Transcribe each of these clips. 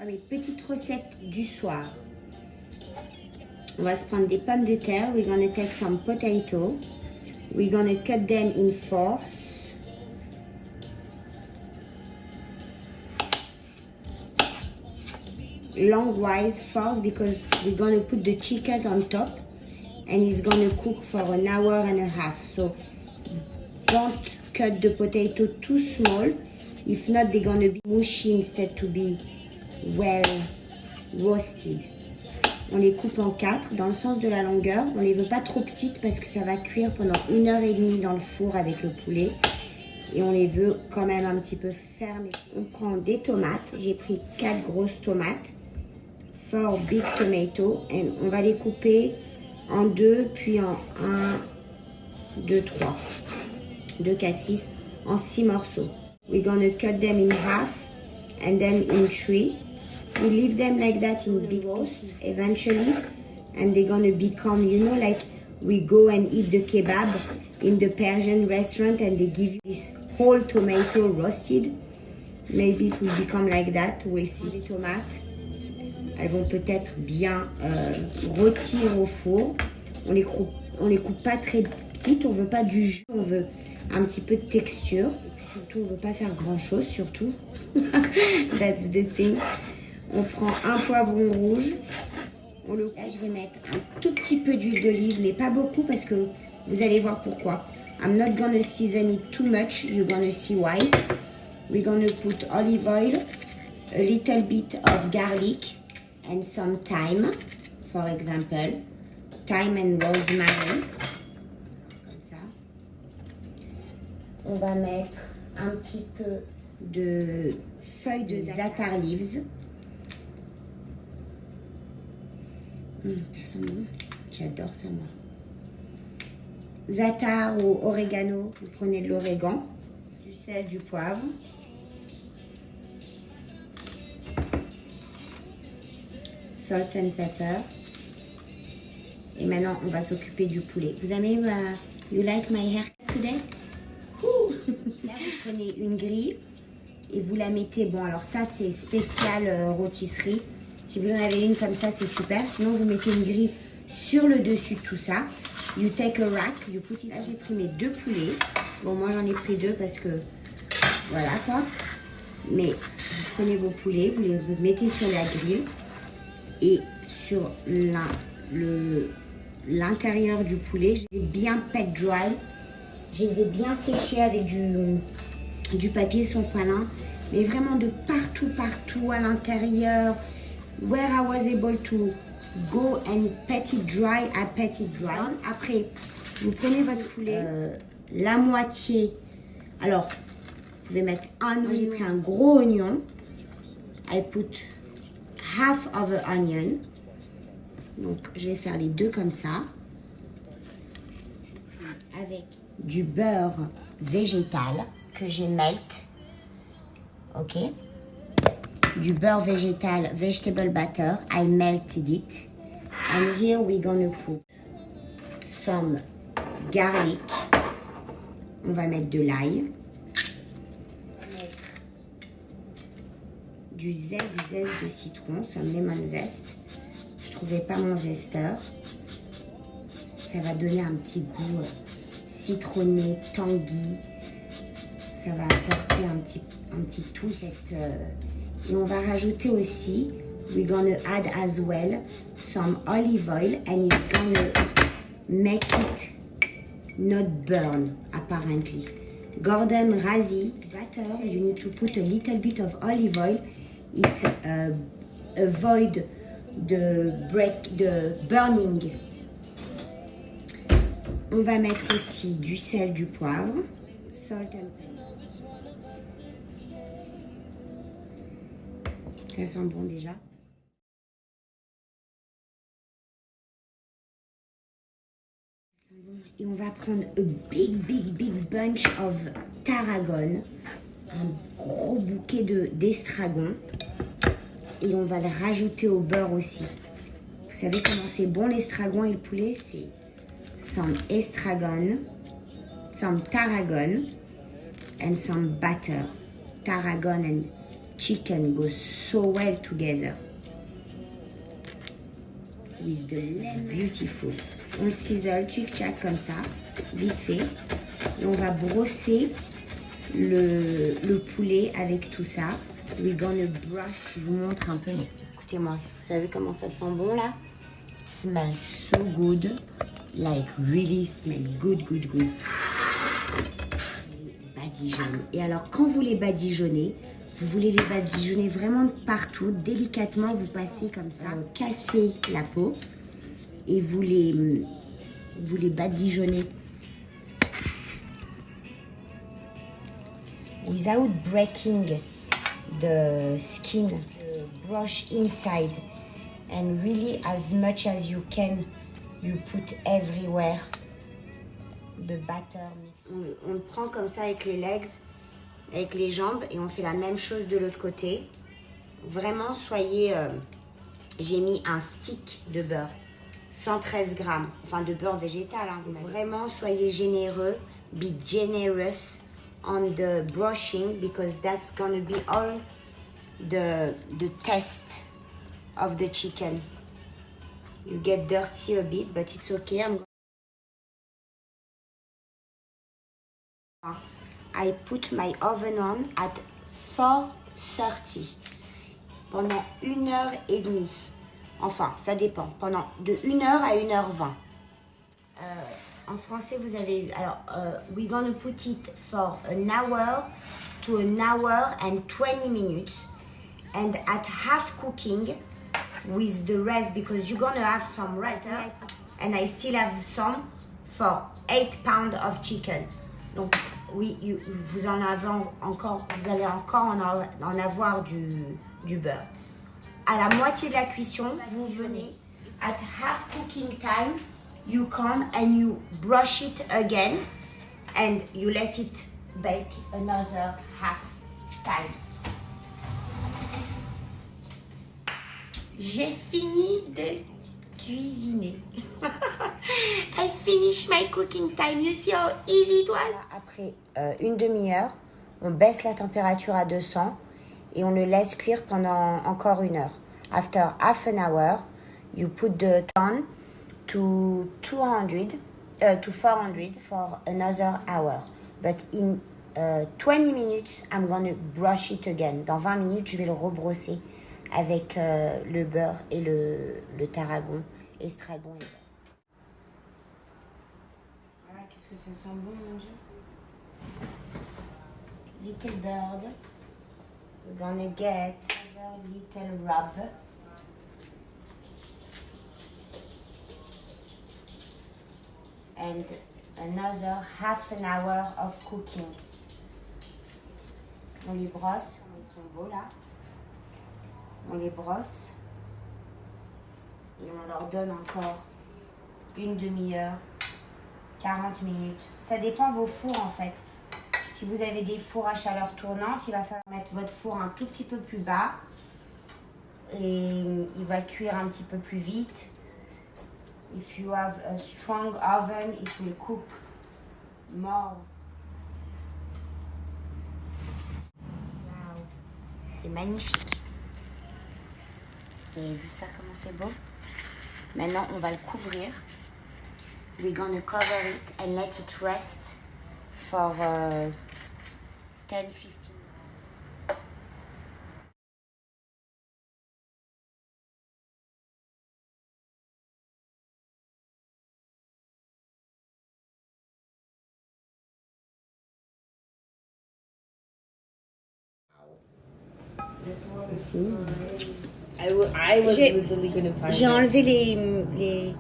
Ah oui, petite recette du soir. On va se prendre des pommes de terre. We're gonna take some potato. We're gonna cut them in fours. Longwise fours because we're gonna put the chicken on top and it's gonna cook for an hour and a half. So don't cut the potato too small. If not, they're gonna be mushy instead to be well roasted. On les coupe en 4 dans le sens de la longueur. On les veut pas trop petites parce que ça va cuire pendant 1h30 dans le four avec le poulet. Et on les veut quand même un petit peu fermées. On prend des tomates. J'ai pris 4 grosses tomates. 4 big tomatoes. Et on va les couper en 2, puis en 1, 2, 3. 2, 4, 6. En 6 morceaux. We're gonna cut them in half and then in 3. We leave them like that in big roast eventually, and they're gonna become, you know, like we go and eat the kebab in the Persian restaurant and they give you this whole tomato roasted. Maybe it will become like that. We'll see. Les tomates, elles vont peut-être bien rôtir au four. On les coupe pas très petites. On veut pas du jus. On veut un petit peu de texture. Surtout, on veut pas faire grand chose. Surtout, that's the thing. On prend un poivron rouge. Là, je vais mettre un tout petit peu d'huile d'olive, mais pas beaucoup parce que vous allez voir pourquoi. I'm not gonna season it too much. You're gonna see why. We're gonna put olive oil, a little bit of garlic, and some thyme, for example. Thyme and rosemary. Comme ça. On va mettre un petit peu de feuilles de za'atar leaves. Ça sent bon. J'adore ça, moi. Za'atar ou oregano. Vous prenez de l'origan, du sel, du poivre. Salt and pepper. Et maintenant, on va s'occuper du poulet. Vous aimez you like my hair today? Là, vous prenez une grille et vous la mettez. Bon, alors ça, c'est spécial rôtisserie. Si vous en avez une comme ça, c'est super. Sinon, vous mettez une grille sur le dessus de tout ça. You take a rack, you put it. Là, j'ai pris mes 2 poulets. Bon, moi, j'en ai pris 2 parce que... Voilà, quoi. Mais vous prenez vos poulets, vous les mettez sur la grille. Et sur l'intérieur du poulet, je les ai bien pet dry. Je les ai bien séchés avec du papier sopalin. Mais vraiment de partout à l'intérieur. Where I was able to go and pet it dry, I pet it dry. Après, vous prenez votre poulet, la moitié. Alors, vous pouvez mettre un oignon. J'ai pris un gros oignon. I put half of an onion. Donc, je vais faire les deux comme ça. Avec du beurre végétal que j'ai melt. Ok? Du beurre végétal, vegetable butter. I melted it. And here we're gonna put some garlic. On va mettre de l'ail. Du zeste de citron, some lemon zest. Je trouvais pas mon zesteur. Ça va donner un petit goût citronné, tangy. Ça va apporter un petit twist. Et on va rajouter aussi, we're gonna add as well some olive oil and it's gonna make it not burn apparently. Gordon Ramsay butter, you need to put a little bit of olive oil. It avoid the burning. On va mettre aussi du sel, du poivre, salt and pepper. Ça sent bon déjà. Et on va prendre a big bunch of tarragon. Un gros bouquet d'estragon. Et on va le rajouter au beurre aussi. Vous savez comment c'est bon l'estragon et le poulet? C'est some estragon, some tarragon and some butter. Tarragon and chicken goes so well together. With the lemon. Beautiful. On le sizzle, tchic-tchac comme ça, vite fait. Et on va brosser le poulet avec tout ça. We're gonna brush. Je vous montre un peu, mais écoutez-moi, vous savez comment ça sent bon là? It smells so good. Like really smell good, good, good. Badigeonne. Et alors, quand vous les badigeonnez, vous voulez les badigeonner vraiment partout. Délicatement, vous passez comme ça. Cassez la peau et vous les badigeonnez. Without breaking the skin, brush inside. And really, as much as you can, you put everywhere the batter. On le prend comme ça avec les legs, avec les jambes, et on fait la même chose de l'autre côté. Vraiment, soyez... j'ai mis un stick de beurre, 113 grammes, enfin de beurre végétal. Hein, vraiment, soyez généreux, be generous on the brushing, because that's gonna be all the taste of the chicken. You get dirty a bit, but it's okay. I put my oven on at 4:30 pendant 1h30. Enfin, ça dépend. Pendant de 1h à 1h20. En français, vous avez eu. Alors, we're gonna put it for an hour to an hour and 20 minutes. And at half cooking, with the rest, because you're gonna have some rest, and I still have some for 8 pounds of chicken. Donc oui, vous en avez encore, vous allez encore en avoir du beurre. À la moitié de la cuisson, vous venez. At half cooking time, you come and you brush it again, and you let it bake another half time. J'ai fini de cuisiner. I finished my cooking time. You see how easy it was? Après une demi-heure, on baisse la température à 200 et on le laisse cuire pendant encore 1 heure. After half an hour, you put the on to 400 for another hour. But in 20 minutes, I'm gonna brush it again. Dans 20 minutes, je vais le rebrosser avec le beurre et le tarragon, estragon. Voilà, qu'est-ce que ça sent bon, mon Dieu. Little bird. We're gonna get another little rub. And another half an hour of cooking. On les brosse, ils sont beaux là. On les brosse et on leur donne encore une demi-heure, 40 minutes. Ça dépend de vos fours en fait. Si vous avez des fours à chaleur tournante, il va falloir mettre votre four un tout petit peu plus bas et il va cuire un petit peu plus vite. If you have a strong oven, it will cook more. Wow. C'est magnifique. Vous avez vu ça, comment c'est beau? Maintenant, on va le couvrir. We're gonna cover it and let it rest for 10-15 minutes. I was literally going to find J'ai enlevé les...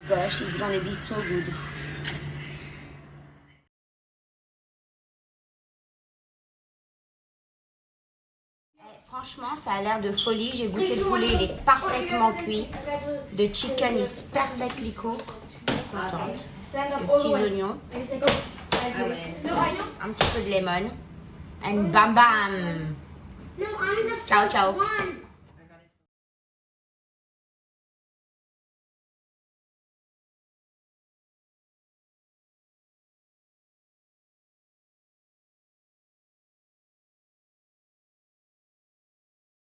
Gosh, it's gonna be so good. Franchement, ça a l'air de folie. J'ai goûté le poulet, il est parfaitement cuit. The chicken is perfectly cooked. Contente. Les petits oignons. Un petit peu de lemon. And bam bam. No, I'm the Ciao, first ciao. one.